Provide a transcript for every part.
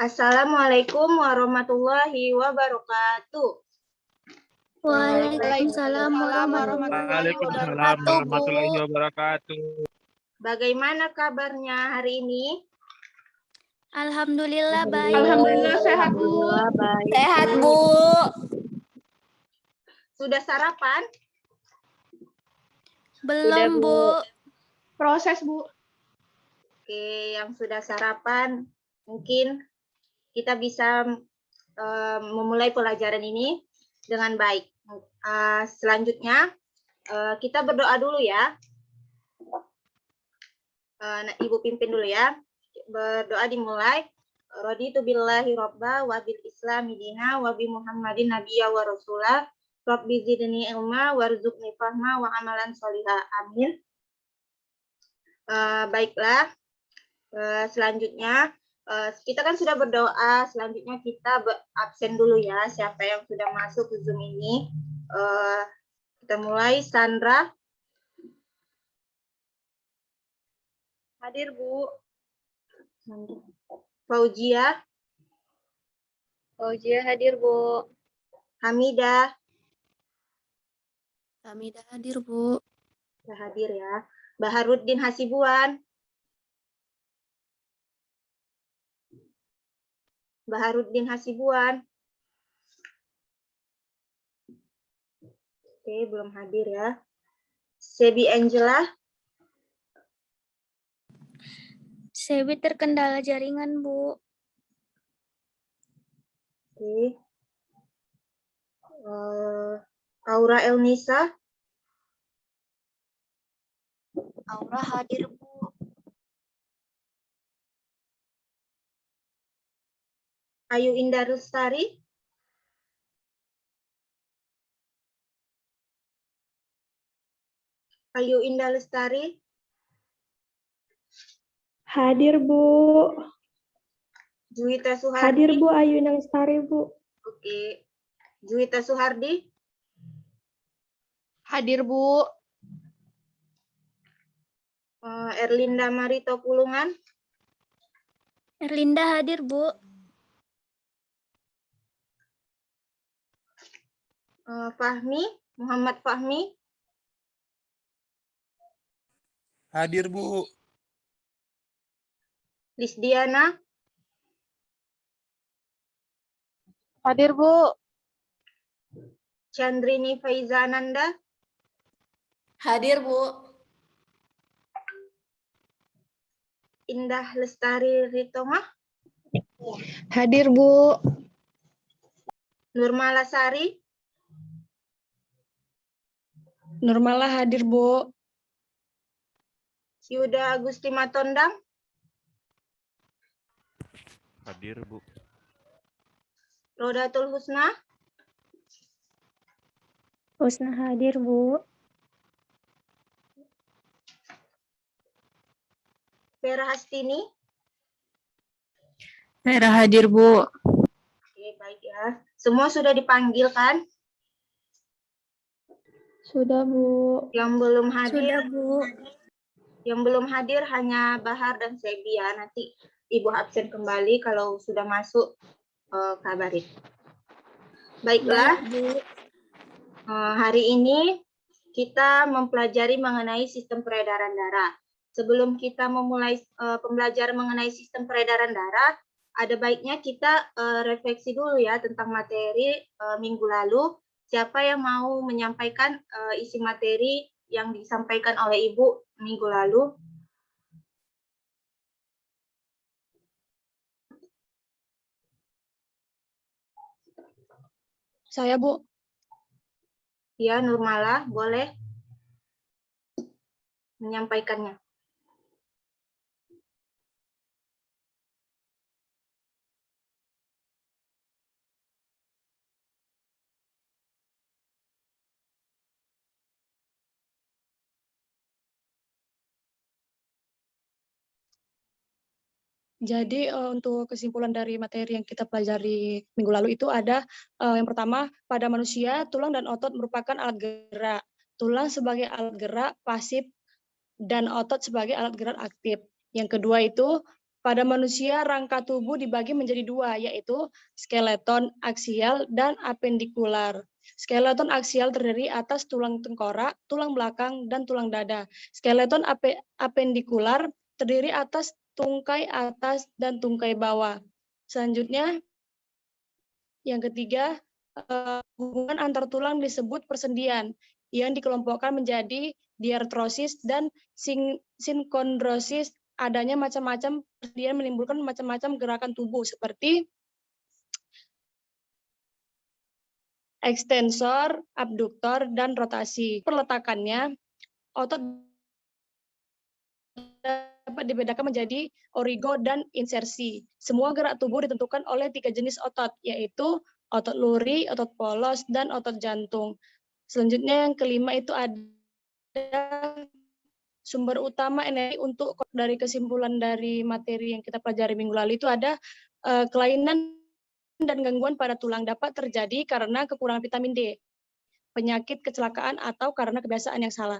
Assalamualaikum warahmatullahi wabarakatuh. Waalaikumsalam warahmatullahi wabarakatuh. Bagaimana kabarnya hari ini? Alhamdulillah baik. Alhamdulillah sehat, Bu. Sehat, Bu. Sudah sarapan? Belum, Bu. Proses, Bu. Oke, yang sudah sarapan, mungkin kita bisa memulai pelajaran ini dengan baik. Selanjutnya, kita berdoa dulu ya. Ibu pimpin dulu ya. Berdoa dimulai. Raditu billahi robba wa bil islami dina wa bi Muhammadin nabiyya wa rasulah. Rabbi zidni ilma warzuqni fahma wa amalan sholihah. Amin. Baiklah. Selanjutnya kita kan sudah berdoa. Selanjutnya kita absen dulu ya. Siapa yang sudah masuk ke Zoom ini? Kita mulai. Sandra. Hadir, Bu. Fauzia. Fauzia hadir, Bu. Hamidah. Hamidah hadir, Bu. Sudah hadir ya. Baharuddin Hasibuan. Baharuddin Hasibuan. Oke, belum hadir ya. Sebi Angela. Sebi terkendala jaringan, Bu. Oke. Aura Elnisa. Aura hadir, Bu. Ayu Indah Lestari. Ayu Indah Lestari. Hadir, Bu. Juwita Suhardi. Hadir, Bu. Ayu Indah Lestari, Bu. Oke. Juwita Suhardi. Hadir, Bu. Erlinda Marito Pulungan. Erlinda hadir, Bu. Fahmi. Muhammad Fahmi. Hadir, Bu. Lisdiana. Hadir, Bu. Chandrini Faizananda. Hadir, Bu. Indah Lestari Ritonga. Hadir, Bu. Nurmala Sari. Nurmala hadir, Bu. Yuda Agusti Matondang. Hadir, Bu. Rodatul Husna. Husna hadir, Bu. Vera Hastini. Vera hadir, Bu. Oke, baik ya. Semua sudah dipanggil kan? Sudah, Bu. Yang belum hadir, Sudah, Bu. yang belum hadir hanya Bahar dan Sebi ya. Nanti Ibu absen kembali kalau sudah masuk kabarin. Baiklah. Bu. Hari ini kita mempelajari mengenai sistem peredaran darah. Sebelum kita memulai pembelajaran mengenai sistem peredaran darah, ada baiknya kita refleksi dulu ya tentang materi minggu lalu. Siapa yang mau menyampaikan isi materi yang disampaikan oleh Ibu minggu lalu? Saya, Bu. Ya, Nurmala, boleh menyampaikannya. Jadi untuk kesimpulan dari materi yang kita pelajari minggu lalu itu ada yang pertama, pada manusia tulang dan otot merupakan alat gerak. Tulang sebagai alat gerak pasif dan otot sebagai alat gerak aktif. Yang kedua itu Pada manusia, rangka tubuh dibagi menjadi dua, yaitu skeleton aksial dan apendikular. Skeleton aksial terdiri atas tulang tengkorak, tulang belakang, dan tulang dada. Skeleton apendikular terdiri atas tungkai atas dan tungkai bawah. Selanjutnya, yang ketiga, hubungan antar tulang disebut persendian, yang dikelompokkan menjadi diartrosis dan sinkondrosis. Adanya macam-macam persendian menimbulkan macam-macam gerakan tubuh seperti ekstensor, abduktor, dan rotasi. Perletakannya, otot dapat dibedakan menjadi origo dan insersi. Semua gerak tubuh ditentukan oleh 3 jenis otot, yaitu otot luri, otot polos, dan otot jantung. Selanjutnya yang kelima itu ada sumber utama energi untuk dari kesimpulan dari materi yang kita pelajari minggu lalu itu ada kelainan dan gangguan pada tulang dapat terjadi karena kekurangan vitamin D, penyakit, kecelakaan, atau karena kebiasaan yang salah.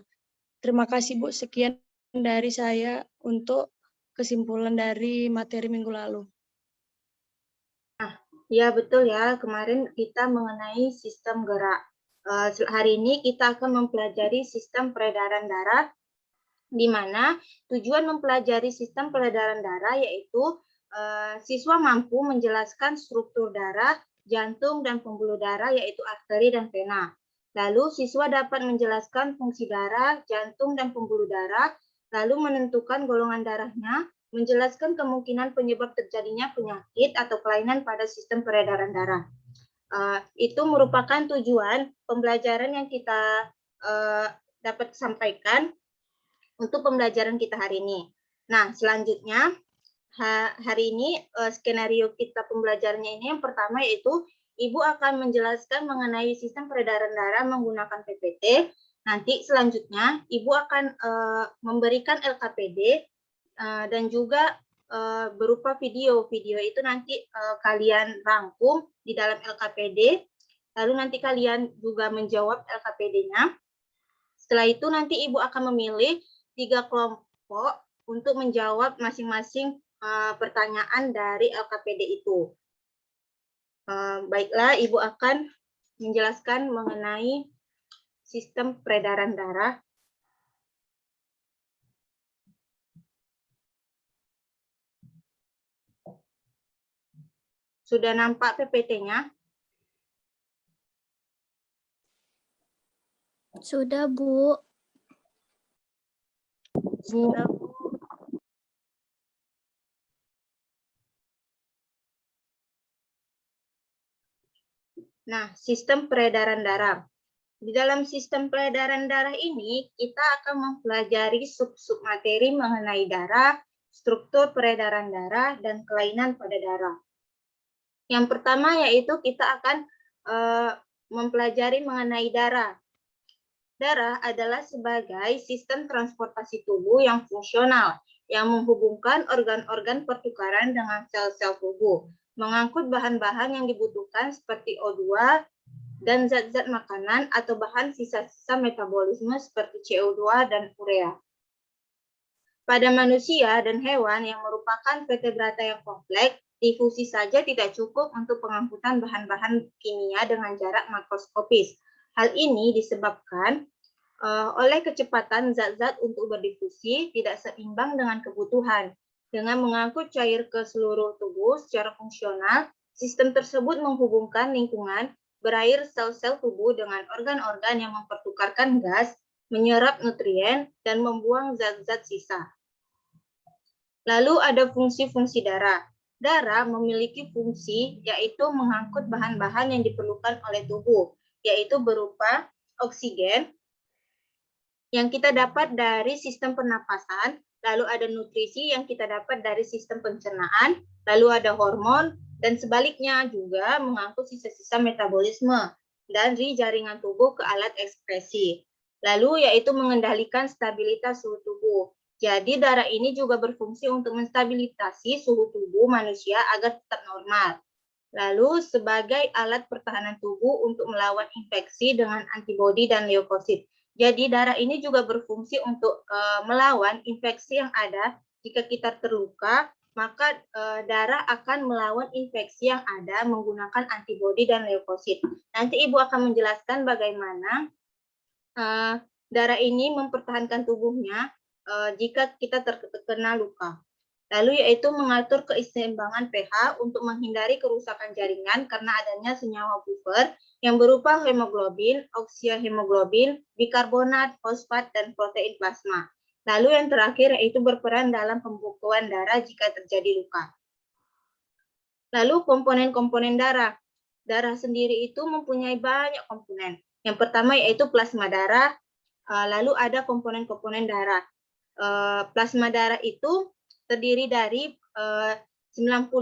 Terima kasih Bu, sekian dari saya untuk kesimpulan dari materi minggu lalu. Ya, betul ya. Kemarin kita mengenai sistem gerak. Hari ini kita akan mempelajari sistem peredaran darah, di mana tujuan mempelajari sistem peredaran darah yaitu siswa mampu menjelaskan struktur darah, jantung, dan pembuluh darah yaitu arteri dan vena. Lalu siswa dapat menjelaskan fungsi darah, jantung, dan pembuluh darah, lalu menentukan golongan darahnya, menjelaskan kemungkinan penyebab terjadinya penyakit atau kelainan pada sistem peredaran darah. Itu merupakan tujuan pembelajaran yang kita dapat sampaikan untuk pembelajaran kita hari ini. Nah, selanjutnya hari ini skenario kita pembelajarannya ini yang pertama yaitu Ibu akan menjelaskan mengenai sistem peredaran darah menggunakan PPT. Nanti selanjutnya Ibu akan memberikan LKPD dan juga berupa video. Video itu nanti kalian rangkum di dalam LKPD. Lalu nanti kalian juga menjawab LKPD-nya. Setelah itu nanti Ibu akan memilih 3 kelompok untuk menjawab masing-masing pertanyaan dari LKPD itu. Baiklah, Ibu akan menjelaskan mengenai sistem peredaran darah. Sudah nampak PPT-nya? Sudah, Bu. Sudah, Bu. Nah, sistem peredaran darah. Di dalam sistem peredaran darah ini, kita akan mempelajari sub-sub materi mengenai darah, struktur peredaran darah, dan kelainan pada darah. Yang pertama yaitu kita akan mempelajari mengenai darah. Darah adalah sebagai sistem transportasi tubuh yang fungsional, yang menghubungkan organ-organ pertukaran dengan sel-sel tubuh, mengangkut bahan-bahan yang dibutuhkan seperti O2 dan zat-zat makanan atau bahan sisa-sisa metabolisme seperti CO2 dan urea. Pada manusia dan hewan yang merupakan vertebrata yang kompleks, difusi saja tidak cukup untuk pengangkutan bahan-bahan kimia dengan jarak makroskopis. Hal ini disebabkan oleh kecepatan zat-zat untuk berdifusi tidak seimbang dengan kebutuhan. Dengan mengangkut cair ke seluruh tubuh secara fungsional, sistem tersebut menghubungkan lingkungan berair sel-sel tubuh dengan organ-organ yang mempertukarkan gas, menyerap nutrien, dan membuang zat-zat sisa. Lalu ada fungsi-fungsi darah. Darah memiliki fungsi yaitu mengangkut bahan-bahan yang diperlukan oleh tubuh, yaitu berupa oksigen yang kita dapat dari sistem pernapasan, lalu ada nutrisi yang kita dapat dari sistem pencernaan, lalu ada hormon, dan sebaliknya juga mengangkut sisa-sisa metabolisme dari jaringan tubuh ke alat ekspresi. Lalu yaitu mengendalikan stabilitas suhu tubuh. Jadi darah ini juga berfungsi untuk menstabilisasi suhu tubuh manusia agar tetap normal. Lalu sebagai alat pertahanan tubuh untuk melawan infeksi dengan antibodi dan leukosit. Jadi darah ini juga berfungsi untuk melawan infeksi yang ada jika kita terluka maka darah akan melawan infeksi yang ada menggunakan antibodi dan leukosit. Nanti Ibu akan menjelaskan bagaimana darah ini mempertahankan tubuhnya jika kita terkena luka. Lalu yaitu mengatur keseimbangan pH untuk menghindari kerusakan jaringan karena adanya senyawa buffer yang berupa hemoglobin, oksiahemoglobin, bikarbonat, fosfat, dan protein plasma. Lalu yang terakhir yaitu berperan dalam pembekuan darah jika terjadi luka. Lalu komponen-komponen darah. Darah sendiri itu mempunyai banyak komponen. Yang pertama yaitu plasma darah, lalu ada komponen-komponen darah. Plasma darah itu terdiri dari 90%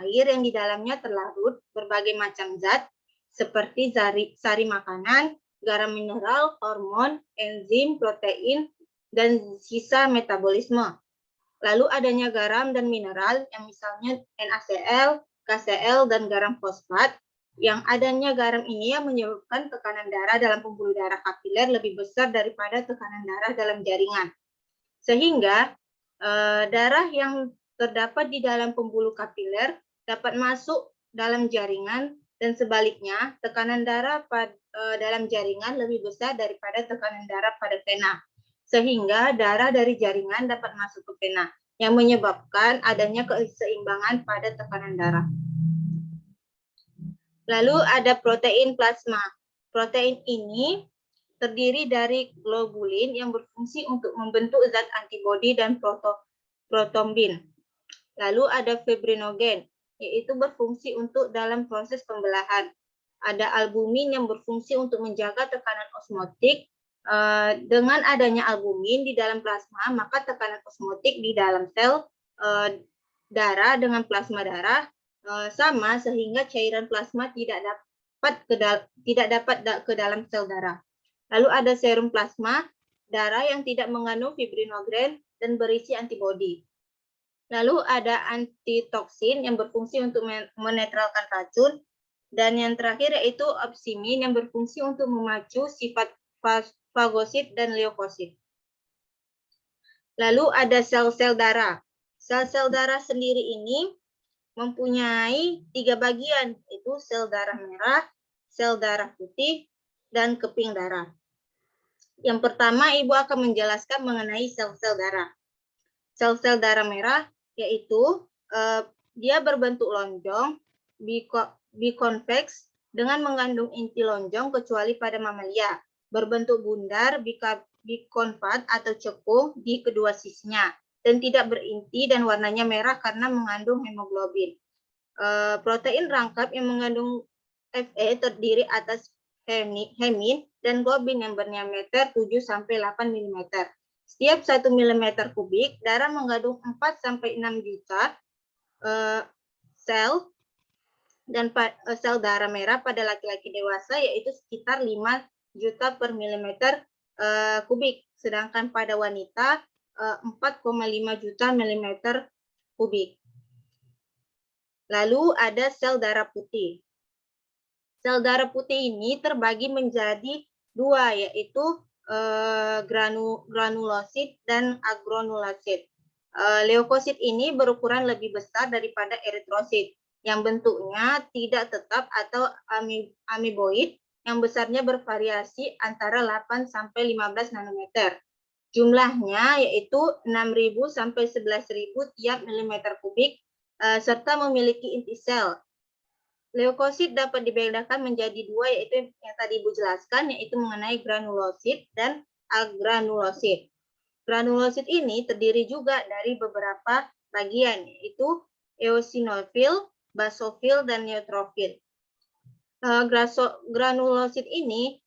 air yang di dalamnya terlarut berbagai macam zat seperti sari makanan, garam mineral, hormon, enzim, protein, dan sisa metabolisme. Lalu adanya garam dan mineral yang misalnya NaCl, KCl, dan garam fosfat. Yang adanya garam ini yang menyebabkan tekanan darah dalam pembuluh darah kapiler lebih besar daripada tekanan darah dalam jaringan. Sehingga darah yang terdapat di dalam pembuluh kapiler dapat masuk dalam jaringan dan sebaliknya tekanan darah dalam jaringan lebih besar daripada tekanan darah pada vena. Sehingga darah dari jaringan dapat masuk ke vena yang menyebabkan adanya keseimbangan pada tekanan darah. Lalu ada protein plasma. Protein ini terdiri dari globulin yang berfungsi untuk membentuk zat antibodi dan protombin. Lalu ada fibrinogen, yaitu berfungsi untuk dalam proses pembelahan. Ada albumin yang berfungsi untuk menjaga tekanan osmotik. Dengan adanya albumin di dalam plasma, maka tekanan osmotik di dalam sel darah dengan plasma darah sama sehingga cairan plasma tidak dapat ke dalam sel darah. Lalu ada serum plasma darah yang tidak mengandung fibrinogen dan berisi antibodi. Lalu ada antitoksin yang berfungsi untuk menetralkan racun. Dan yang terakhir yaitu opsimin yang berfungsi untuk memacu sifat fagosit dan leukosit. Lalu ada sel-sel darah. Sel-sel darah sendiri ini mempunyai 3 bagian, yaitu sel darah merah, sel darah putih, dan keping darah. Yang pertama, Ibu akan menjelaskan mengenai sel-sel darah. Sel-sel darah merah yaitu dia berbentuk lonjong, bikonveks dengan mengandung inti lonjong kecuali pada mamalia, berbentuk bundar, bikonvat atau cekung di kedua sisinya, dan tidak berinti dan warnanya merah karena mengandung hemoglobin. Protein rangkap yang mengandung Fe terdiri atas hemin dan globin yang berdiameter 7-8 mm. Setiap 1 mm kubik, darah mengandung 4-6 juta sel dan sel darah merah pada laki-laki dewasa yaitu sekitar 5 juta per milimeter kubik, sedangkan pada wanita 4,5 juta milimeter kubik. Lalu ada sel darah putih. Sel darah putih ini terbagi menjadi 2, yaitu granulosit dan agranulosit. Leukosit ini berukuran lebih besar daripada eritrosit, yang bentuknya tidak tetap atau ameboid, yang besarnya bervariasi antara 8-15 nanometer. Jumlahnya yaitu 6.000 sampai 11.000 tiap milimeter kubik, serta memiliki inti sel. Leukosit dapat dibedakan menjadi 2, yaitu yang tadi Ibu jelaskan, yaitu mengenai granulosit dan agranulosit. Granulosit ini terdiri juga dari beberapa bagian, yaitu eosinofil, basofil, dan neutrofil. Granulosit ini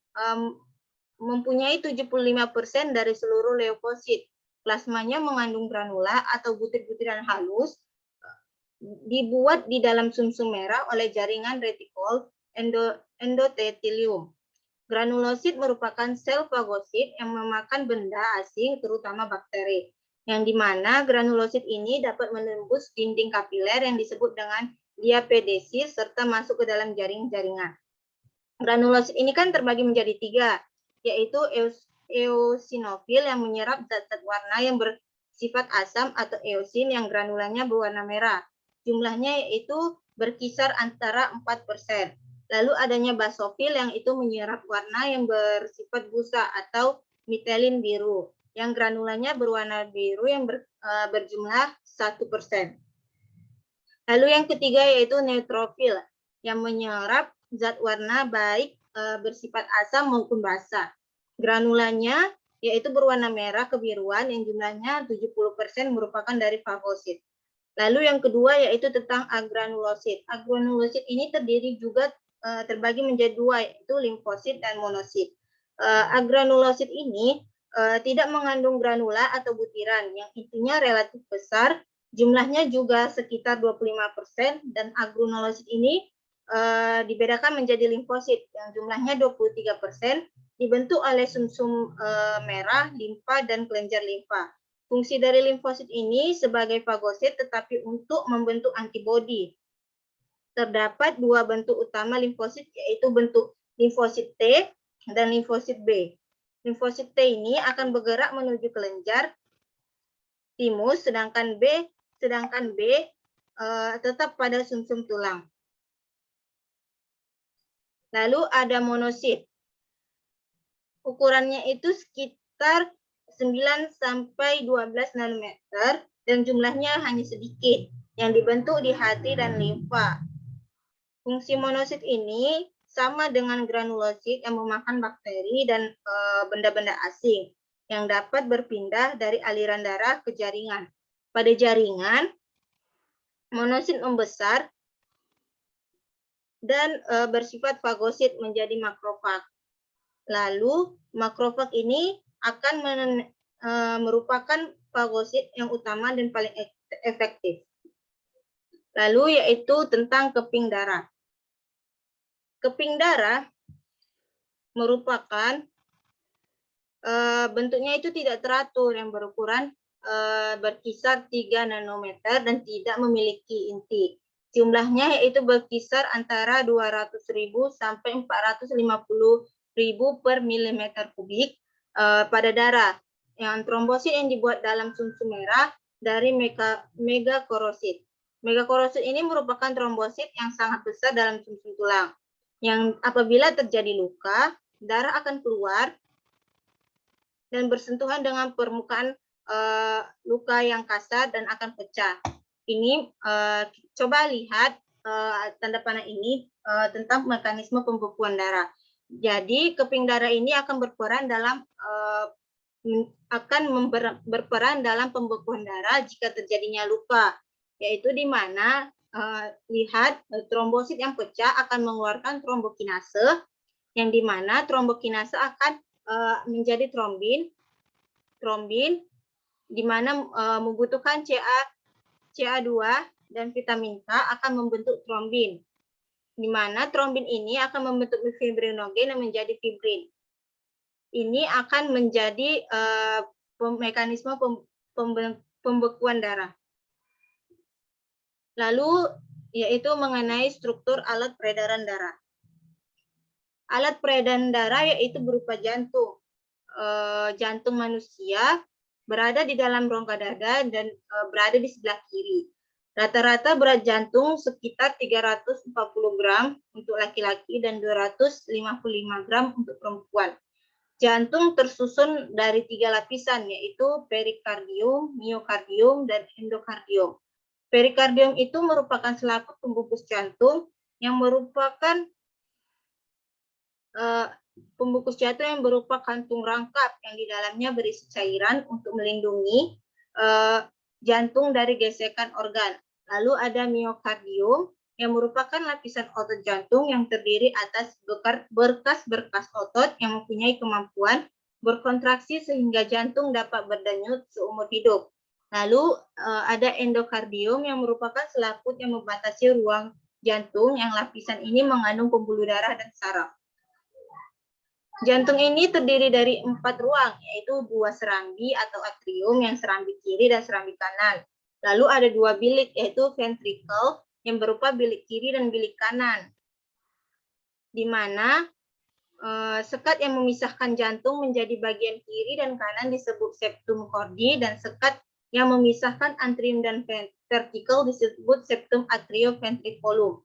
mempunyai 75% dari seluruh leukosit. Plasmanya mengandung granula atau butir-butiran halus, dibuat di dalam sumsum merah oleh jaringan retikul endotelium. Granulosit merupakan sel fagosit yang memakan benda asing, terutama bakteri, yang dimana granulosit ini dapat menembus dinding kapiler yang disebut dengan diapedesis serta masuk ke dalam jaringan. Granulosit ini kan terbagi menjadi 3, yaitu eosinofil yang menyerap zat-zat warna yang bersifat asam atau eosin yang granulanya berwarna merah. Jumlahnya yaitu berkisar antara 4%. Lalu adanya basofil yang itu menyerap warna yang bersifat busa atau mitelin biru, yang granulanya berwarna biru yang berjumlah 1%. Lalu yang ketiga yaitu neutrofil yang menyerap zat warna baik bersifat asam maupun basa. Granulanya yaitu berwarna merah kebiruan yang jumlahnya 70% merupakan dari fagosit. Lalu yang kedua yaitu tentang agranulosit. Agranulosit ini terdiri juga terbagi menjadi dua, yaitu limfosit dan monosit. Agranulosit ini tidak mengandung granula atau butiran yang intinya relatif besar, jumlahnya juga sekitar 25%, dan agranulosit ini dibedakan menjadi limfosit yang jumlahnya 23%, dibentuk oleh sumsum merah, limfa, dan kelenjar limfa. Fungsi dari limfosit ini sebagai fagosit tetapi untuk membentuk antibodi. Terdapat dua bentuk utama limfosit, yaitu bentuk limfosit T dan limfosit B. Limfosit T ini akan bergerak menuju kelenjar timus, sedangkan B tetap pada sumsum tulang. Lalu ada monosit. Ukurannya itu sekitar 9 sampai 12 nanometer dan jumlahnya hanya sedikit yang dibentuk di hati dan limfa. Fungsi monosit ini sama dengan granulosit yang memakan bakteri dan benda-benda asing yang dapat berpindah dari aliran darah ke jaringan. Pada jaringan, monosit membesar dan bersifat fagosit menjadi makrofag. Lalu makrofag ini akan merupakan fagosit yang utama dan paling efektif. Lalu yaitu tentang keping darah. Keping darah merupakan bentuknya itu tidak teratur yang berukuran berkisar 3 nanometer dan tidak memiliki inti. Jumlahnya yaitu berkisar antara 200.000 sampai 450.000 per milimeter kubik pada darah. Yang trombosit yang dibuat dalam sumsum merah dari megakorosit. Megakorosit ini merupakan trombosit yang sangat besar dalam sumsum tulang. Yang apabila terjadi luka, darah akan keluar dan bersentuhan dengan permukaan luka yang kasar dan akan pecah. Ini coba lihat tanda panah ini tentang mekanisme pembekuan darah. Jadi keping darah ini akan berperan dalam pembekuan darah jika terjadinya luka, yaitu di mana lihat trombosit yang pecah akan mengeluarkan trombokinase, yang di mana trombokinase akan menjadi trombin, di mana membutuhkan CA2 dan vitamin K akan membentuk trombin, di mana trombin ini akan membentuk fibrinogen yang menjadi fibrin. Ini akan menjadi mekanisme pembekuan darah. Lalu yaitu mengenai struktur alat peredaran darah. Alat peredaran darah yaitu berupa jantung. Jantung manusia berada di dalam rongga dada dan berada di sebelah kiri. Rata-rata berat jantung sekitar 340 gram untuk laki-laki dan 255 gram untuk perempuan. Jantung tersusun dari 3 lapisan, yaitu perikardium, miokardium, dan endokardium. Perikardium itu merupakan selaput pembungkus jantung yang merupakan pembungkus jantung yang berupa kantung rangkap yang di dalamnya berisi cairan untuk melindungi jantung dari gesekan organ. Lalu ada miokardium yang merupakan lapisan otot jantung yang terdiri atas berkas-berkas otot yang mempunyai kemampuan berkontraksi sehingga jantung dapat berdenyut seumur hidup. Lalu ada endokardium yang merupakan selaput yang membatasi ruang jantung yang lapisan ini mengandung pembuluh darah dan saraf. Jantung ini terdiri dari 4 ruang, yaitu 2 serambi atau atrium yang serambi kiri dan serambi kanan. Lalu ada 2 bilik, yaitu ventricle yang berupa bilik kiri dan bilik kanan, di mana sekat yang memisahkan jantung menjadi bagian kiri dan kanan disebut septum cordi, dan sekat yang memisahkan antrium dan ventrikel disebut septum atrioventriculum.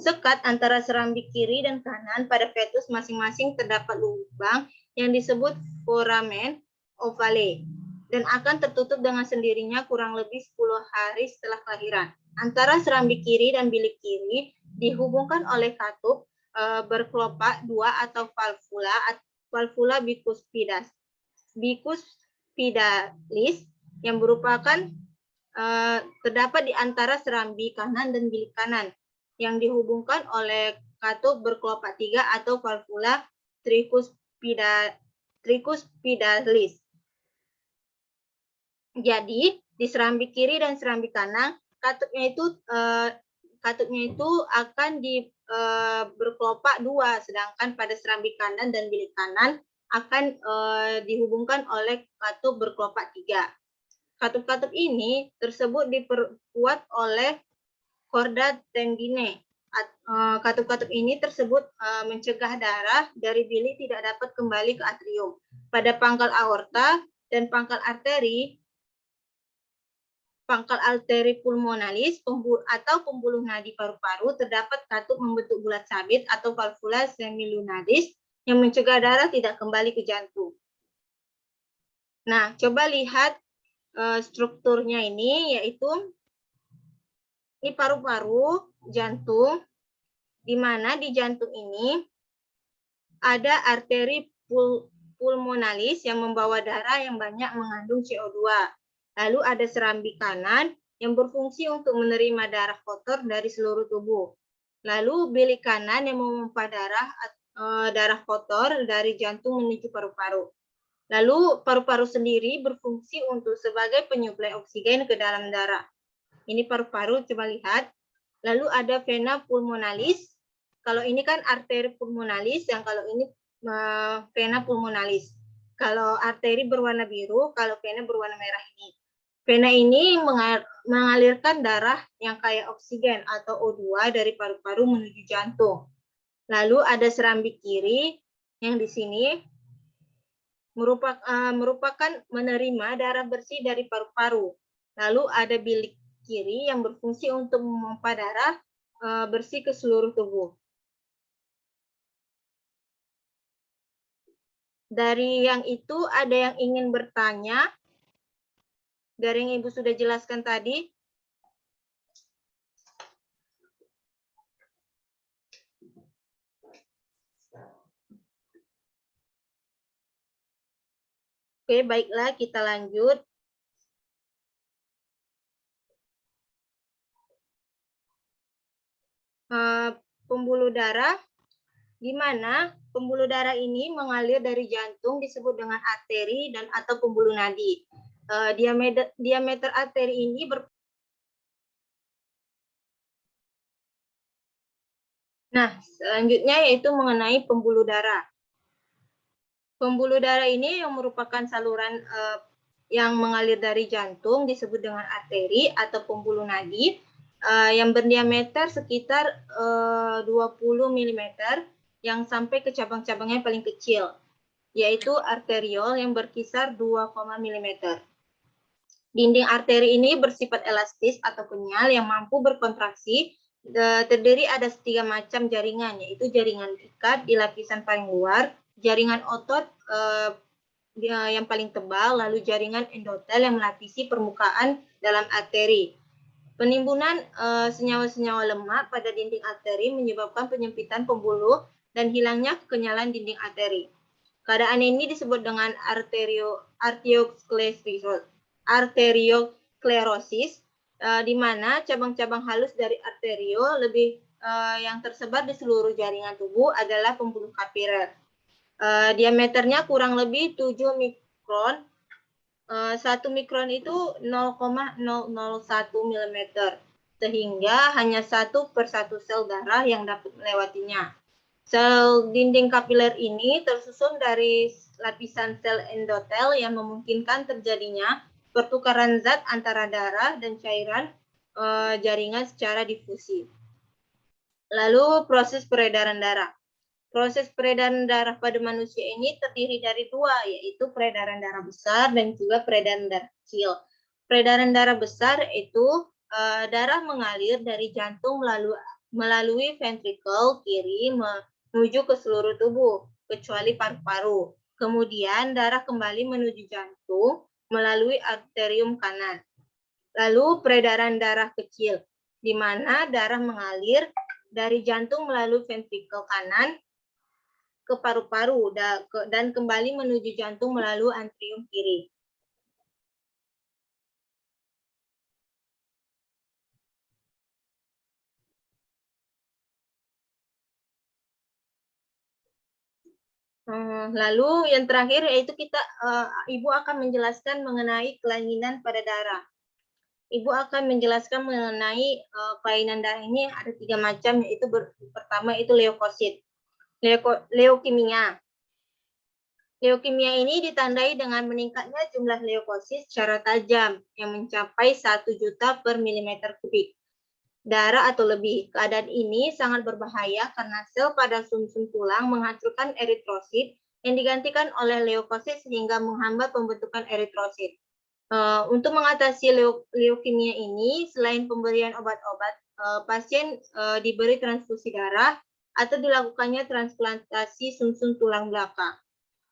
Sekat antara serambi kiri dan kanan pada fetus masing-masing terdapat lubang yang disebut foramen ovale dan akan tertutup dengan sendirinya kurang lebih 10 hari setelah kelahiran. Antara serambi kiri dan bilik kiri dihubungkan oleh katup berkelopak dua atau valvula bicuspidalis yang merupakan terdapat di antara serambi kanan dan bilik kanan yang dihubungkan oleh katup berkelopak tiga atau valvula tricuspidalis. Jadi di serambi kiri dan serambi kanan katupnya itu akan berkelopak dua, sedangkan pada serambi kanan dan bilik kanan akan dihubungkan oleh katup berkelopak tiga. Katup-katup ini tersebut diperkuat oleh korda tendine. Katup-katup ini tersebut mencegah darah dari bilik tidak dapat kembali ke atrium. Pada pangkal aorta dan pangkal arteri pulmonalis atau pembuluh nadi paru-paru terdapat katup membentuk bulat sabit atau valvula semilunaris yang mencegah darah tidak kembali ke jantung. Nah, coba lihat strukturnya ini, yaitu ini paru-paru jantung, di mana di jantung ini ada arteri pulmonalis yang membawa darah yang banyak mengandung CO2. Lalu ada serambi kanan yang berfungsi untuk menerima darah kotor dari seluruh tubuh. Lalu bilik kanan yang memompa darah kotor dari jantung menuju paru-paru. Lalu paru-paru sendiri berfungsi untuk sebagai penyuplai oksigen ke dalam darah. Ini paru-paru, coba lihat. Lalu ada vena pulmonalis. Kalau ini kan arteri pulmonalis, yang kalau ini vena pulmonalis. Kalau arteri berwarna biru, kalau vena berwarna merah ini. Vena ini mengalirkan darah yang kaya oksigen atau O2 dari paru-paru menuju jantung. Lalu ada serambi kiri yang di sini merupakan menerima darah bersih dari paru-paru. Lalu ada bilik kiri yang berfungsi untuk memompa darah bersih ke seluruh tubuh. Dari yang itu ada yang ingin bertanya? Dari yang Ibu sudah jelaskan tadi? Oke, baiklah, kita lanjut. Pembuluh darah, di mana pembuluh darah ini mengalir dari jantung disebut dengan arteri dan atau pembuluh nadi. Diameter arteri ini Nah, selanjutnya yaitu mengenai pembuluh darah. Pembuluh darah ini yang merupakan saluran yang mengalir dari jantung disebut dengan arteri atau pembuluh nadi yang berdiameter sekitar 20 mm yang sampai ke cabang-cabangnya paling kecil, yaitu arteriol yang berkisar 2, mm. Dinding arteri ini bersifat elastis atau kenyal yang mampu berkontraksi. Terdiri ada 3 macam jaringan, yaitu jaringan ikat di lapisan paling luar, jaringan otot yang paling tebal, lalu jaringan endotel yang melapisi permukaan dalam arteri. Penimbunan senyawa-senyawa lemak pada dinding arteri menyebabkan penyempitan pembuluh dan hilangnya kekenyalan dinding arteri. Keadaan ini disebut dengan arteriosklerosis, di mana cabang-cabang halus dari arteriol yang tersebar di seluruh jaringan tubuh adalah pembuluh kapiler. Diameternya kurang lebih 7 mikron. 1 mikron itu 0,001 mm, sehingga hanya 1/1 sel darah yang dapat melewatinya. Sel dinding kapiler ini tersusun dari lapisan sel endotel yang memungkinkan terjadinya pertukaran zat antara darah dan cairan jaringan secara difusi. Lalu proses peredaran darah. Proses peredaran darah pada manusia ini terdiri dari dua, yaitu peredaran darah besar dan juga peredaran darah kecil. Peredaran darah besar itu darah mengalir dari jantung melalui ventrikel kiri menuju ke seluruh tubuh, kecuali paru-paru. Kemudian darah kembali menuju jantung melalui arterium kanan. Lalu peredaran darah kecil, di mana darah mengalir dari jantung melalui ventrikel kanan ke paru-paru dan kembali menuju jantung melalui arterium kiri. Lalu yang terakhir yaitu Ibu akan menjelaskan mengenai kelainan pada darah. Ibu akan menjelaskan mengenai kelainan darah ini ada 3 macam, yaitu pertama itu leukosit, leukemia. Leukemia ini ditandai dengan meningkatnya jumlah leukosit secara tajam yang mencapai 1 juta per milimeter kubik darah atau lebih. Keadaan ini sangat berbahaya karena sel pada sumsum tulang menghancurkan eritrosit yang digantikan oleh leukosit sehingga menghambat pembentukan eritrosit. Untuk mengatasi leukemia ini, selain pemberian obat-obat, pasien diberi transfusi darah atau dilakukannya transplantasi sumsum tulang belakang.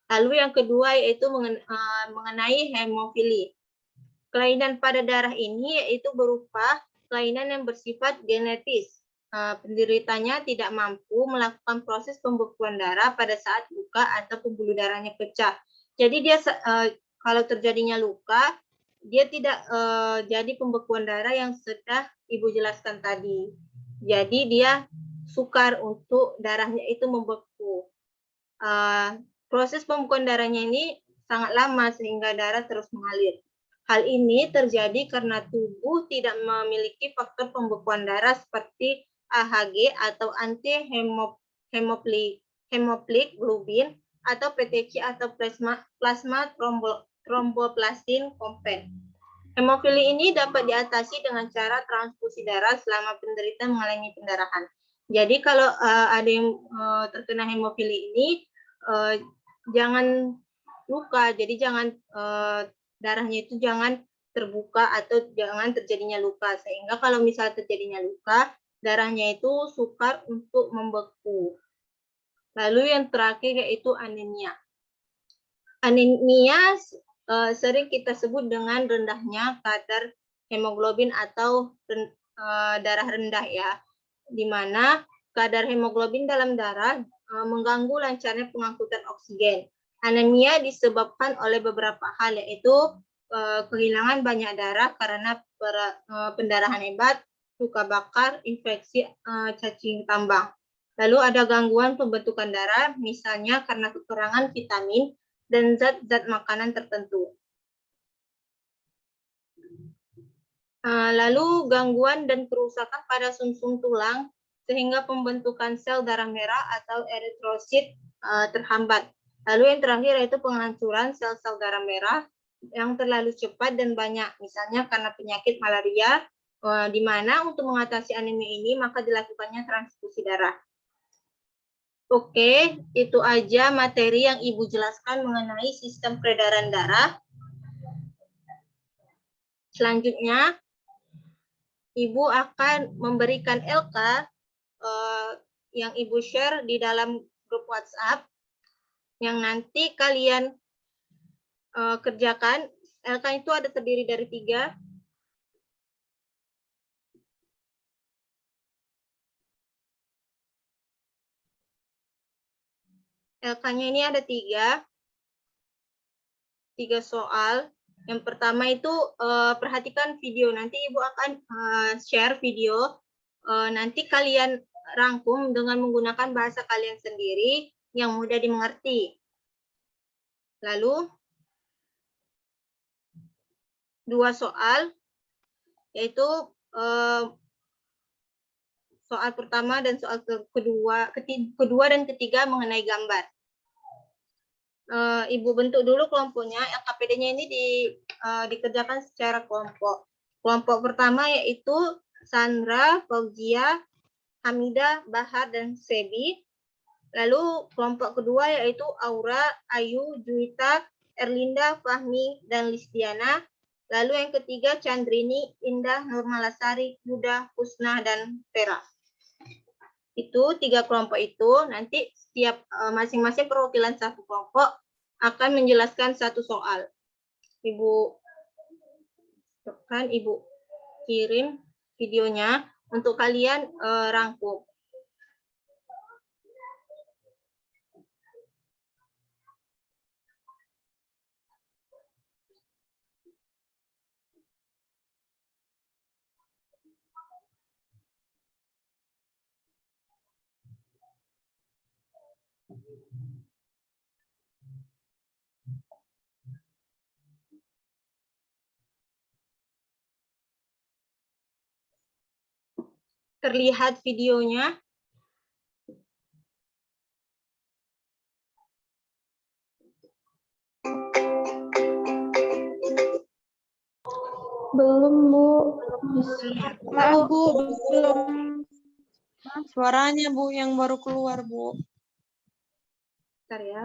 Lalu yang kedua yaitu mengenai hemofili. Kelainan pada darah ini yaitu berupa kelainan yang bersifat genetis. Penderitanya tidak mampu melakukan proses pembekuan darah pada saat luka atau pembuluh darahnya pecah. Jadi dia kalau terjadinya luka, dia tidak jadi pembekuan darah yang sudah Ibu jelaskan tadi. Jadi dia sukar untuk darahnya itu membeku. Proses pembekuan darahnya ini sangat lama sehingga darah terus mengalir. Hal ini terjadi karena tubuh tidak memiliki faktor pembekuan darah seperti AHG atau anti-hemoplik globin atau PTC atau plasma tromboplastin kompen. Hemofili ini dapat diatasi dengan cara transfusi darah selama penderita mengalami pendarahan. Jadi kalau ada yang terkena hemofili ini, jangan luka, jadi jangan darahnya itu jangan terbuka atau jangan terjadinya luka, sehingga kalau misalnya terjadinya luka, darahnya itu sukar untuk membeku. Lalu yang terakhir yaitu anemia. Anemia sering kita sebut dengan rendahnya kadar hemoglobin atau darah rendah ya, di mana kadar hemoglobin dalam darah mengganggu lancarnya pengangkutan oksigen. Anemia disebabkan oleh beberapa hal, yaitu kehilangan banyak darah karena pendarahan hebat, luka bakar, infeksi cacing tambang. Lalu ada gangguan pembentukan darah, misalnya karena kekurangan vitamin dan zat-zat makanan tertentu. Lalu gangguan dan kerusakan pada sumsum tulang sehingga pembentukan sel darah merah atau eritrosit terhambat. Lalu yang terakhir yaitu penghancuran sel-sel darah merah yang terlalu cepat dan banyak, misalnya karena penyakit malaria, di mana untuk mengatasi anemia ini maka dilakukannya transfusi darah. Oke, itu aja materi yang Ibu jelaskan mengenai sistem peredaran darah. Selanjutnya, Ibu akan memberikan LK yang Ibu share di dalam grup WhatsApp, yang nanti kalian kerjakan. LK itu ada terdiri dari 3. LK-nya ini ada 3 soal. Yang pertama itu perhatikan video. Nanti Ibu akan share video. Nanti kalian rangkum dengan menggunakan bahasa kalian sendiri yang mudah dimengerti. Lalu 2 soal, yaitu soal pertama dan soal kedua dan ketiga mengenai gambar. Ibu bentuk dulu kelompoknya. LKPD-nya ini dikerjakan secara kelompok. Kelompok pertama yaitu Sandra, Fauzia, Hamidah, Bahar, dan Sebi. Lalu kelompok kedua yaitu Aura, Ayu, Juwita, Erlinda, Fahmi, dan Listiana. Lalu yang ketiga Chandrini, Indah, Nurmalasari, Yuda, Husna, dan Vera. Itu 3 kelompok itu nanti setiap masing-masing perwakilan satu kelompok akan menjelaskan satu soal. Ibu kirim videonya untuk kalian rangkum. Terlihat videonya? Belum, Bu. Maaf, Bu, belum. Suaranya, Bu, yang baru keluar, Bu. Bentar ya.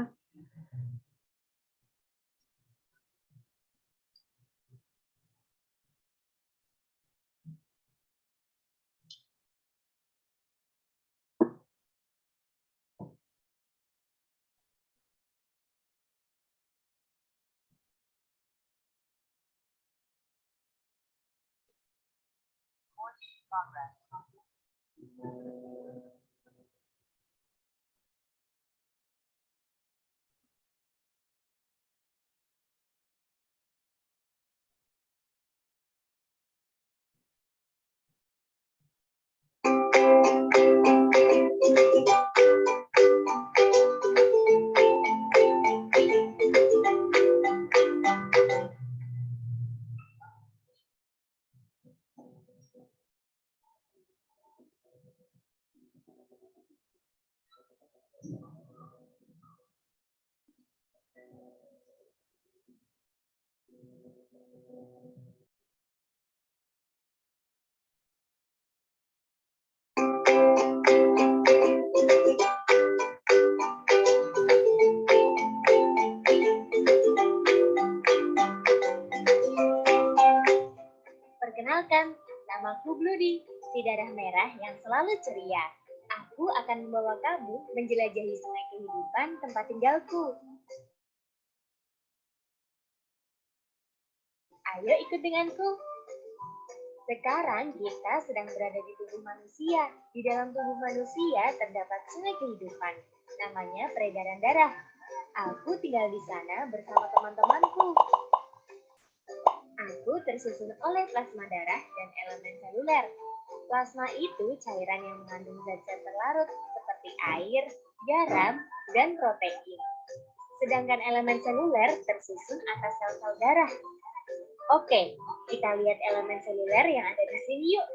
Perkenalkan, namaku Bloody, si darah merah yang selalu ceria. Aku akan membawa kamu menjelajahi sungai kehidupan tempat tinggalku. Ayo ikut denganku. Sekarang kita sedang berada di tubuh manusia. Di dalam tubuh manusia terdapat sungai kehidupan. Namanya peredaran darah. Aku tinggal di sana bersama teman-temanku. Aku tersusun oleh plasma darah dan elemen seluler. Plasma itu cairan yang mengandung zat-zat terlarut seperti air, garam, dan protein. Sedangkan elemen seluler tersusun atas sel-sel darah. Oke, kita lihat elemen seluler yang ada di sini yuk.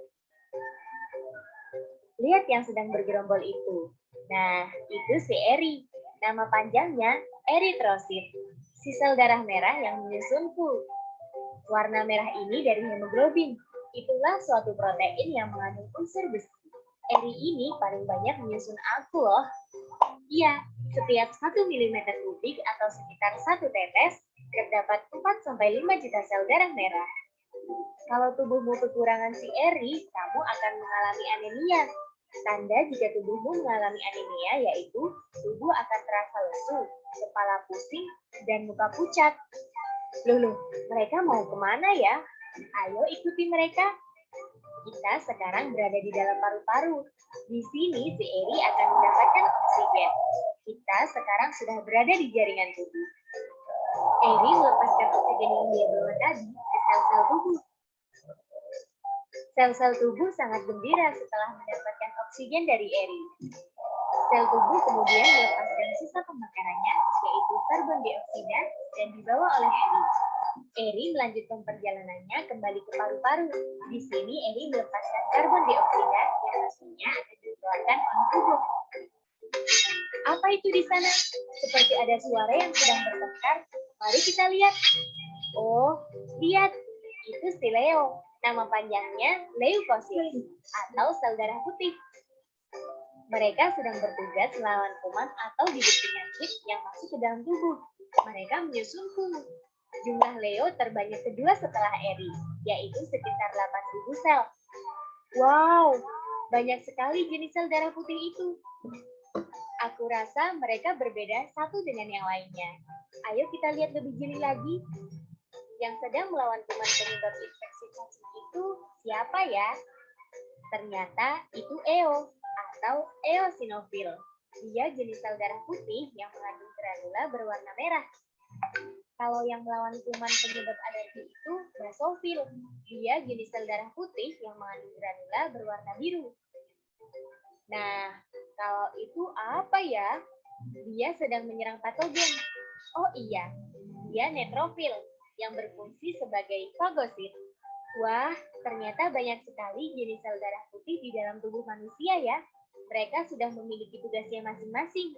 Lihat yang sedang bergerombol itu. Nah, itu si Eri. Nama panjangnya eritrosit. Si sel darah merah yang menyusunku. Warna merah ini dari hemoglobin. Itulah suatu protein yang mengandung unsur besi. Eri ini paling banyak menyusun aku loh. Iya, setiap 1 mm kubik atau sekitar 1 tetes, terdapat 4-5 juta sel darah merah. Kalau tubuhmu kekurangan si Eri, kamu akan mengalami anemia. Tanda jika tubuhmu mengalami anemia yaitu tubuh akan terasa lesu, kepala pusing, dan muka pucat. Loh, mereka mau kemana ya? Ayo ikuti mereka. Kita sekarang berada di dalam paru-paru. Di sini si Eri akan mendapatkan oksigen. Kita sekarang sudah berada di jaringan tubuh. Eri melepaskan oksigen yang dia bawa tadi ke sel-sel tubuh. Sel-sel tubuh sangat gembira setelah mendapatkan oksigen dari Eri. Sel tubuh kemudian melepaskan sisa pembakarannya, yaitu karbon dioksida, dan dibawa oleh Eri. Eri melanjutkan perjalanannya kembali ke paru-paru. Di sini Eri melepaskan karbon dioksida yang nantinya akan dikeluarkan oleh tubuh. Apa itu di sana? Seperti ada suara yang sedang bertengkar. Mari kita lihat. Oh, lihat. Itu si Leo. Nama panjangnya leukosit atau sel darah putih. Mereka sedang bertugas melawan kuman atau bibit penyakit yang masuk ke dalam tubuh. Mereka menyusun kuman. Jumlah Leo terbanyak kedua setelah Eri, yaitu sekitar 8.000 sel. Wow, banyak sekali jenis sel darah putih itu. Aku rasa mereka berbeda satu dengan yang lainnya. Ayo kita lihat lebih jeli lagi. Yang sedang melawan kuman penyebab infeksi cacing itu siapa ya? Ternyata itu EO atau eosinofil. Dia jenis sel darah putih yang mengandung granula berwarna merah. Kalau yang melawan kuman penyebab alergi itu basofil. Dia jenis sel darah putih yang mengandung granula berwarna biru. Nah, kalau itu apa ya? Dia sedang menyerang patogen. Oh iya, dia netrofil yang berfungsi sebagai fagosit. Wah, ternyata banyak sekali jenis sel darah putih di dalam tubuh manusia ya. Mereka sudah memiliki tugasnya masing-masing.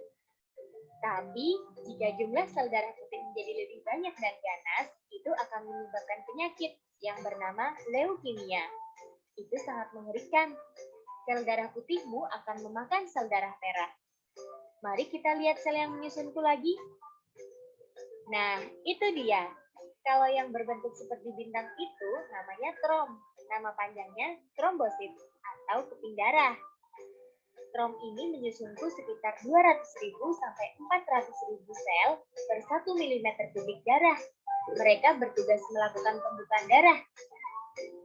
Tapi, jika jumlah sel darah putih menjadi lebih banyak dan ganas, itu akan menyebabkan penyakit yang bernama leukemia. Itu sangat mengerikan. Sel darah putihmu akan memakan sel darah merah. Mari kita lihat sel yang menyusunku lagi. Nah, itu dia. Kalau yang berbentuk seperti bintang itu namanya trom. Nama panjangnya trombosit atau keping darah. Trom ini menyusunku sekitar 200.000 sampai 400.000 sel per 1 mm kubik darah. Mereka bertugas melakukan pembukaan darah.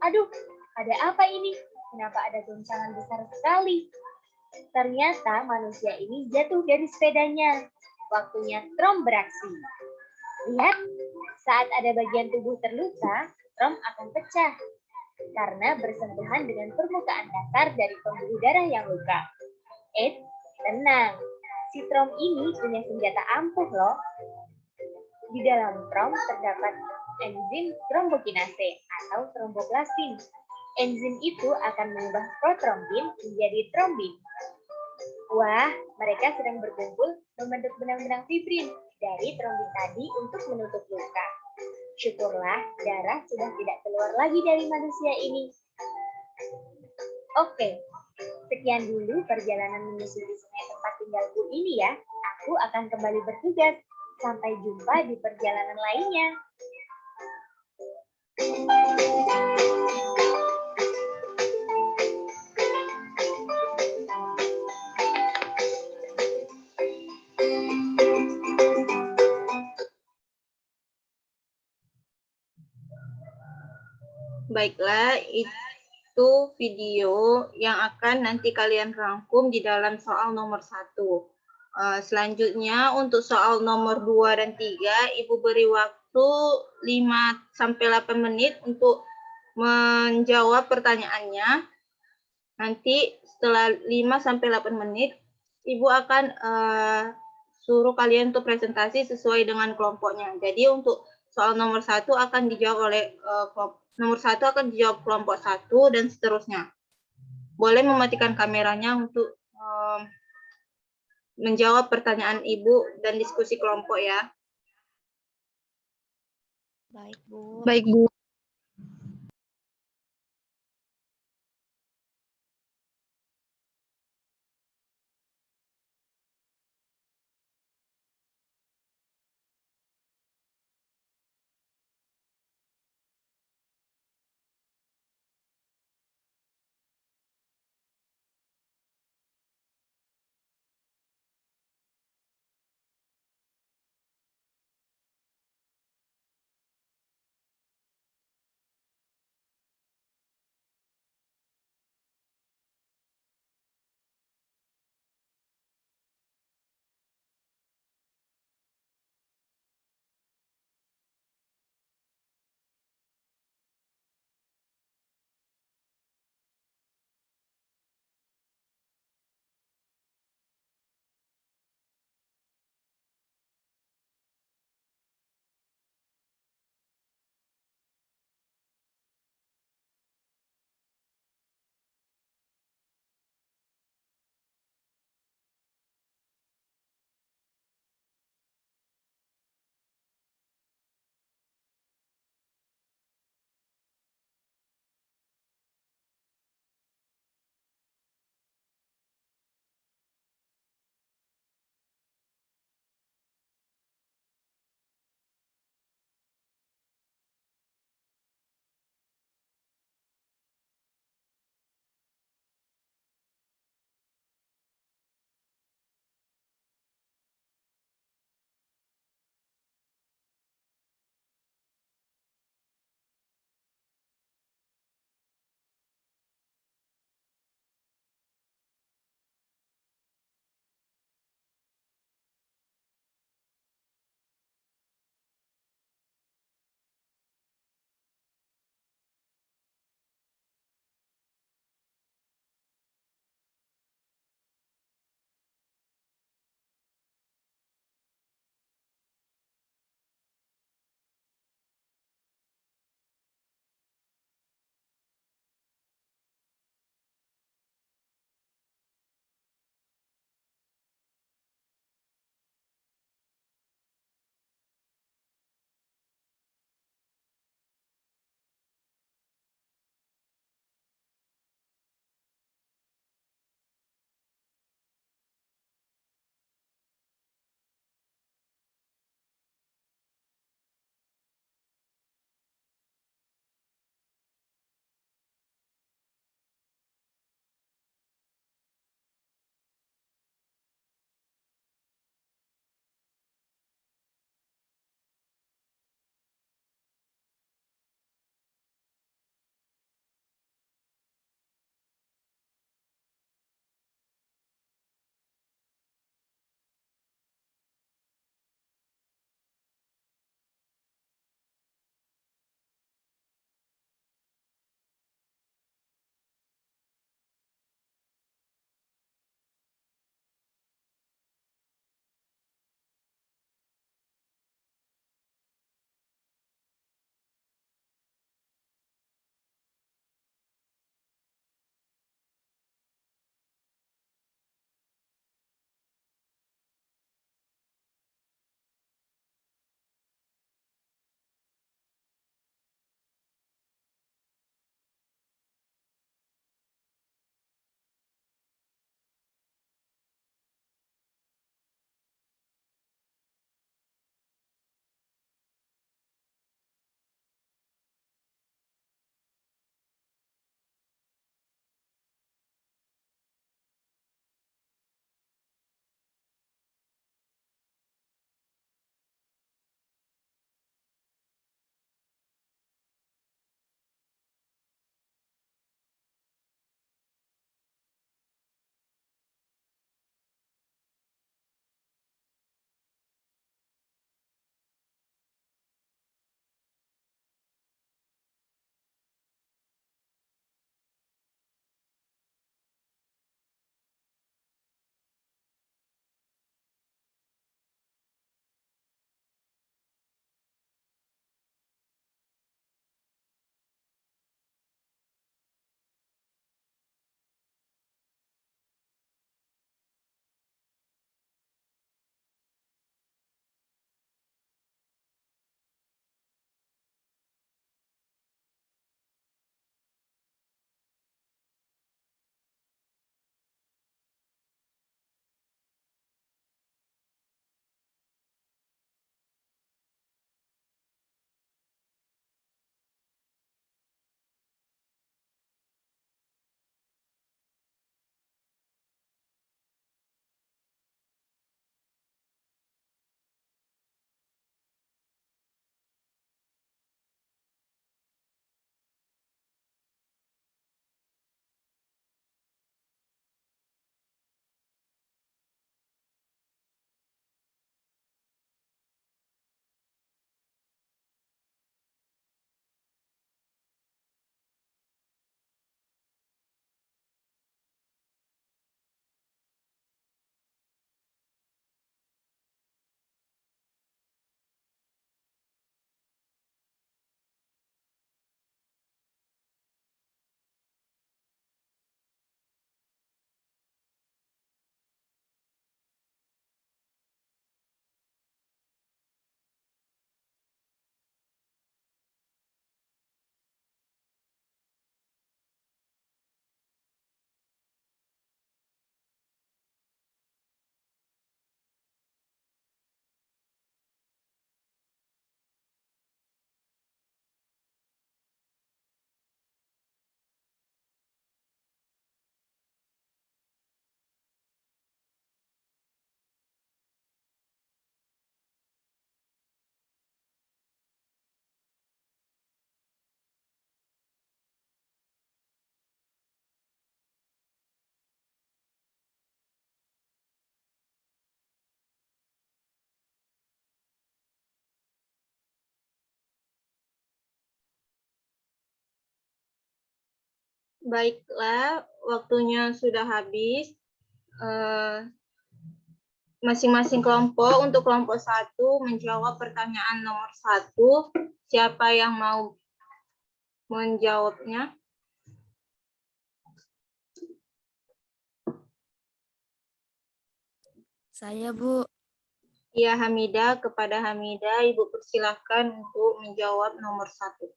Aduh, ada apa ini? Kenapa ada goncangan besar sekali? Ternyata manusia ini jatuh dari sepedanya. Waktunya trom beraksi. Lihat, saat ada bagian tubuh terluka, trom akan pecah karena bersentuhan dengan permukaan dasar dari pembuluh darah yang luka. Tenang, si trom ini punya senjata ampuh loh. Di dalam trom terdapat enzim trombokinase atau tromboplastin. Enzim itu akan mengubah protrombin menjadi trombin. Wah, mereka sedang berkumpul membentuk benang-benang fibrin dari trombin tadi untuk menutup luka. Syukurlah darah sudah tidak keluar lagi dari manusia ini. Oke, sekian dulu perjalanan menyusuri sungai tempat tinggalku ini ya. Aku akan kembali bertugas. Sampai jumpa di perjalanan lainnya. Baiklah, itu video yang akan nanti kalian rangkum di dalam soal nomor 1. Selanjutnya untuk soal nomor 2 dan 3, Ibu beri waktu 5-8 menit untuk menjawab pertanyaannya. Nanti setelah 5-8 menit, Ibu akan suruh kalian untuk presentasi sesuai dengan kelompoknya. Jadi untuk soal nomor 1 akan dijawab oleh nomor 1 akan dijawab kelompok 1 dan seterusnya. Boleh mematikan kameranya untuk menjawab pertanyaan Ibu dan diskusi kelompok ya. Baik, Bu. Baik, Bu. Baiklah, waktunya sudah habis. Masing-masing kelompok, untuk kelompok 1 menjawab pertanyaan nomor 1. Siapa yang mau menjawabnya? Saya, Bu. Ya, Hamidah. Kepada Hamidah, Ibu persilahkan untuk menjawab nomor 1.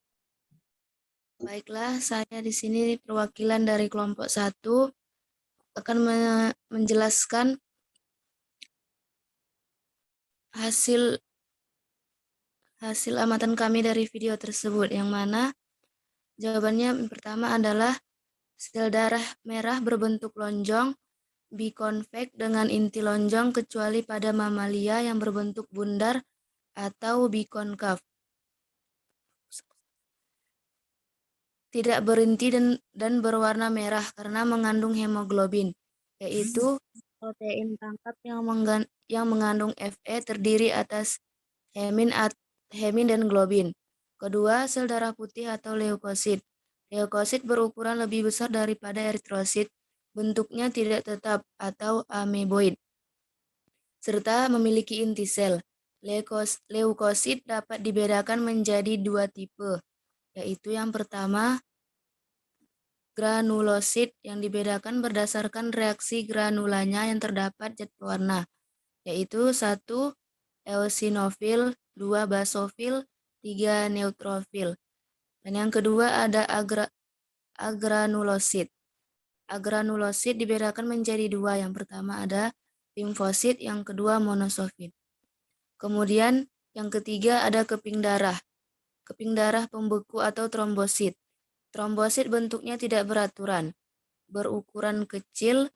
Baiklah, saya di sini perwakilan dari kelompok 1 akan menjelaskan hasil amatan kami dari video tersebut, yang mana jawabannya yang pertama adalah sel darah merah berbentuk lonjong, bikonveks dengan inti lonjong kecuali pada mamalia yang berbentuk bundar atau bikonkav. Tidak berinti dan berwarna merah karena mengandung hemoglobin, yaitu protein tangkap yang mengandung Fe terdiri atas hemin dan globin. Kedua, sel darah putih atau leukosit. Leukosit berukuran lebih besar daripada eritrosit, bentuknya tidak tetap atau ameboid, serta memiliki inti sel. Leukosit dapat dibedakan menjadi 2 tipe, yaitu yang pertama, granulosit yang dibedakan berdasarkan reaksi granulanya yang terdapat zat pewarna, yaitu 1 eosinofil, 2 basofil, 3 neutrofil. Dan yang kedua ada agranulosit. Agranulosit dibedakan menjadi 2, yang pertama ada limfosit, yang kedua monosofit. Kemudian yang ketiga ada keping darah. Keping darah pembeku atau trombosit. Trombosit bentuknya tidak beraturan, berukuran kecil,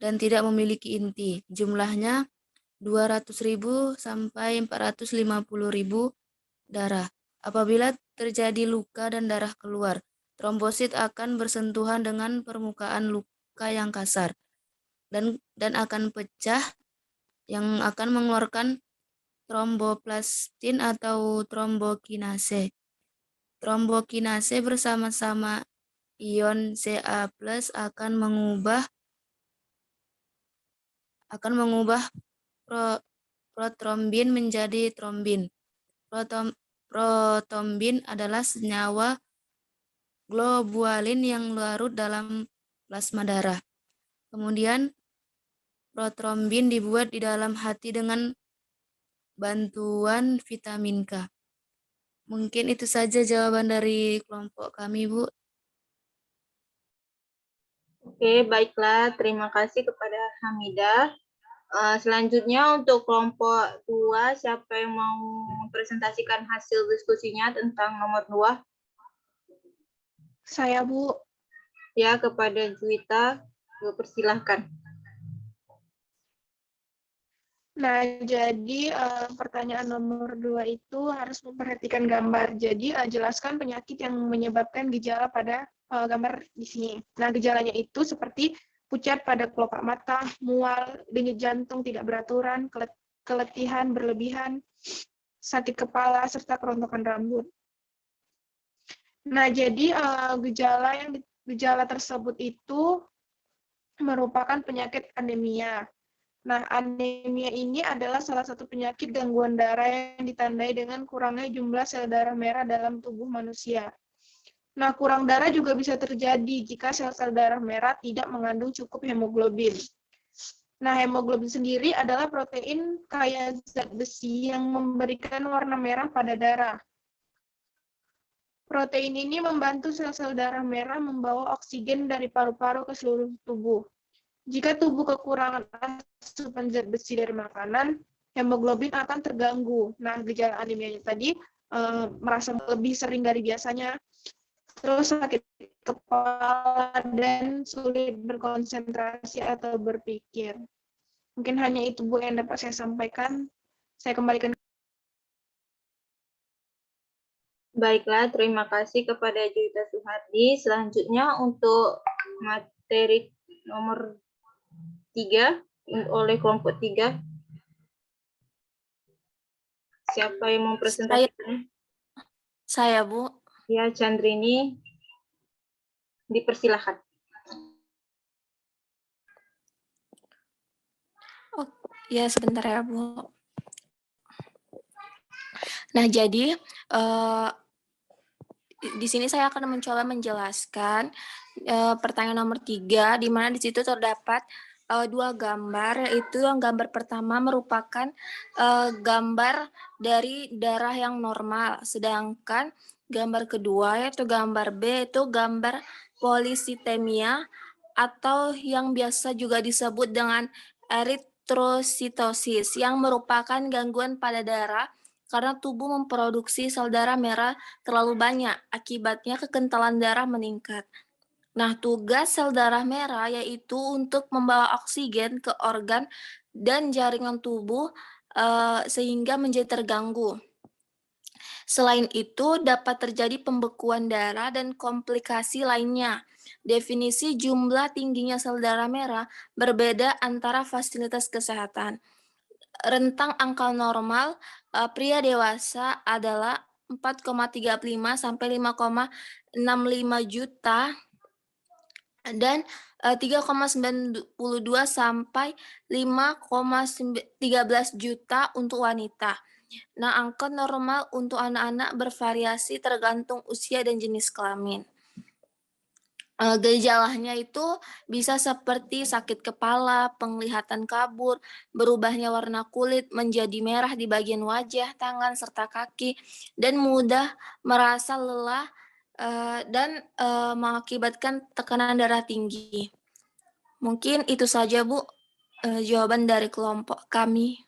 dan tidak memiliki inti. Jumlahnya 200.000 sampai 450.000 darah. Apabila terjadi luka dan darah keluar, trombosit akan bersentuhan dengan permukaan luka yang kasar dan akan pecah, yang akan mengeluarkan tromboplastin atau trombokinase. Trombokinase bersama-sama ion Ca+ akan mengubah protrombin menjadi trombin. Protrombin adalah senyawa globulin yang larut dalam plasma darah. Kemudian protrombin dibuat di dalam hati dengan bantuan vitamin K. Mungkin itu saja jawaban dari kelompok kami, Bu. Oke, baiklah. Terima kasih kepada Hamidah. Selanjutnya untuk kelompok 2, siapa yang mau mempresentasikan hasil diskusinya tentang nomor 2? Saya, Bu. Ya, kepada Juwita, persilahkan. Nah, jadi pertanyaan nomor 2 itu harus memperhatikan gambar. Jadi, jelaskan penyakit yang menyebabkan gejala pada gambar di sini. Nah, gejalanya itu seperti pucat pada kelopak mata, mual, denyut jantung tidak beraturan, keletihan berlebihan, sakit kepala, serta kerontokan rambut. Nah, jadi gejala tersebut itu merupakan penyakit anemia. Nah, anemia ini adalah salah satu penyakit gangguan darah yang ditandai dengan kurangnya jumlah sel darah merah dalam tubuh manusia. Nah, kurang darah juga bisa terjadi jika sel-sel darah merah tidak mengandung cukup hemoglobin. Nah, hemoglobin sendiri adalah protein kaya zat besi yang memberikan warna merah pada darah. Protein ini membantu sel-sel darah merah membawa oksigen dari paru-paru ke seluruh tubuh. Jika tubuh kekurangan asupan zat besi dari makanan, hemoglobin akan terganggu. Nah, gejala anemianya tadi merasa lebih sering dari biasanya, terus sakit kepala dan sulit berkonsentrasi atau berpikir. Mungkin hanya itu, Bu, yang dapat saya sampaikan. Saya kembalikan. Baiklah, terima kasih kepada Juwita Suhardi. Selanjutnya untuk materi nomor 3 oleh kelompok 3. Siapa yang mau presentasikan? Saya, Bu. Ya, Chandrini. Dipersilahkan. Oh, ya sebentar ya, Bu. Nah, jadi di sini saya akan mencoba menjelaskan pertanyaan nomor 3, di mana di situ terdapat dua gambar, yaitu yang gambar pertama merupakan gambar dari darah yang normal, sedangkan gambar kedua yaitu gambar B itu gambar polisitemia atau yang biasa juga disebut dengan eritrositosis yang merupakan gangguan pada darah karena tubuh memproduksi sel darah merah terlalu banyak, akibatnya kekentalan darah meningkat. Nah, tugas sel darah merah yaitu untuk membawa oksigen ke organ dan jaringan tubuh sehingga menjadi terganggu. Selain itu, dapat terjadi pembekuan darah dan komplikasi lainnya. Definisi jumlah tingginya sel darah merah berbeda antara fasilitas kesehatan. Rentang angka normal pria dewasa adalah 4,35 sampai 5,65 juta dan 3,92 sampai 5,13 juta untuk wanita. Nah, angka normal untuk anak-anak bervariasi tergantung usia dan jenis kelamin. Gejalanya itu bisa seperti sakit kepala, penglihatan kabur, berubahnya warna kulit menjadi merah di bagian wajah, tangan, serta kaki, dan mudah merasa lelah dan mengakibatkan tekanan darah tinggi. Mungkin itu saja, Bu, jawaban dari kelompok kami.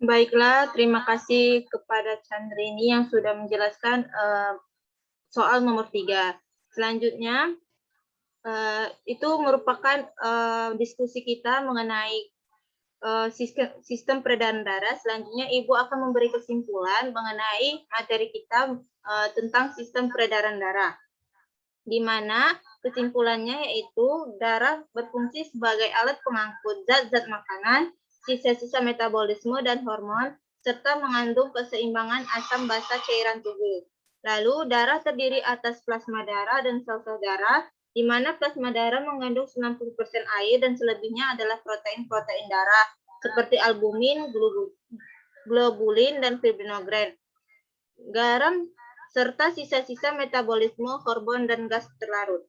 Baiklah, terima kasih kepada Chandrini yang sudah menjelaskan soal nomor 3. Selanjutnya, itu merupakan diskusi kita mengenai sistem peredaran darah. Selanjutnya, Ibu akan memberi kesimpulan mengenai materi kita tentang sistem peredaran darah, di mana kesimpulannya yaitu darah berfungsi sebagai alat pengangkut zat-zat makanan, sisa-sisa metabolisme dan hormon, serta mengandung keseimbangan asam basa cairan tubuh. Lalu, darah terdiri atas plasma darah dan sel-sel darah, di mana plasma darah mengandung 90% air dan selebihnya adalah protein-protein darah, seperti albumin, globulin, dan fibrinogen. Garam, serta sisa-sisa metabolisme, hormon, dan gas terlarut.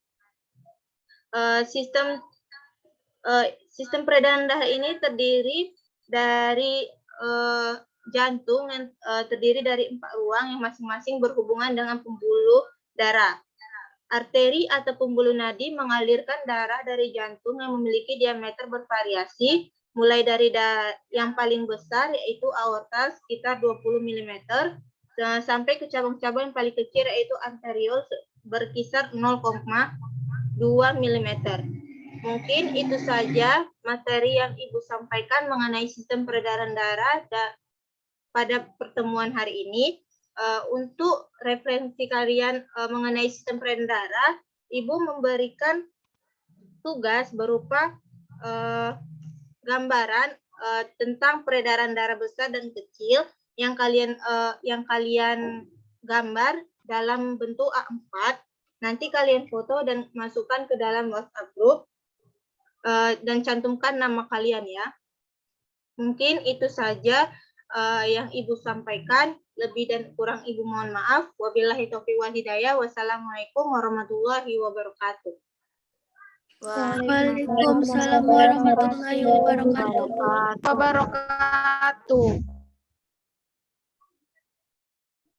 Sistem peredaran darah ini terdiri dari jantung yang terdiri dari 4 ruang yang masing-masing berhubungan dengan pembuluh darah. Arteri atau pembuluh nadi mengalirkan darah dari jantung yang memiliki diameter bervariasi, mulai dari yang paling besar yaitu aorta sekitar 20 mm, sampai ke cabang-cabang yang paling kecil yaitu arteriol berkisar 0,2 mm. Mungkin itu saja materi yang Ibu sampaikan mengenai sistem peredaran darah pada pertemuan hari ini. Untuk referensi kalian mengenai sistem peredaran darah, Ibu memberikan tugas berupa gambaran tentang peredaran darah besar dan kecil yang kalian gambar dalam bentuk A4. Nanti kalian foto dan masukkan ke dalam WhatsApp group dan cantumkan nama kalian ya. Mungkin itu saja yang Ibu sampaikan. Lebih dan kurang Ibu mohon maaf. Wabillahi taufiq wal hidayah. Wassalamualaikum warahmatullahi wabarakatuh. Waalaikumsalam warahmatullahi wabarakatuh. Wabarakatuh.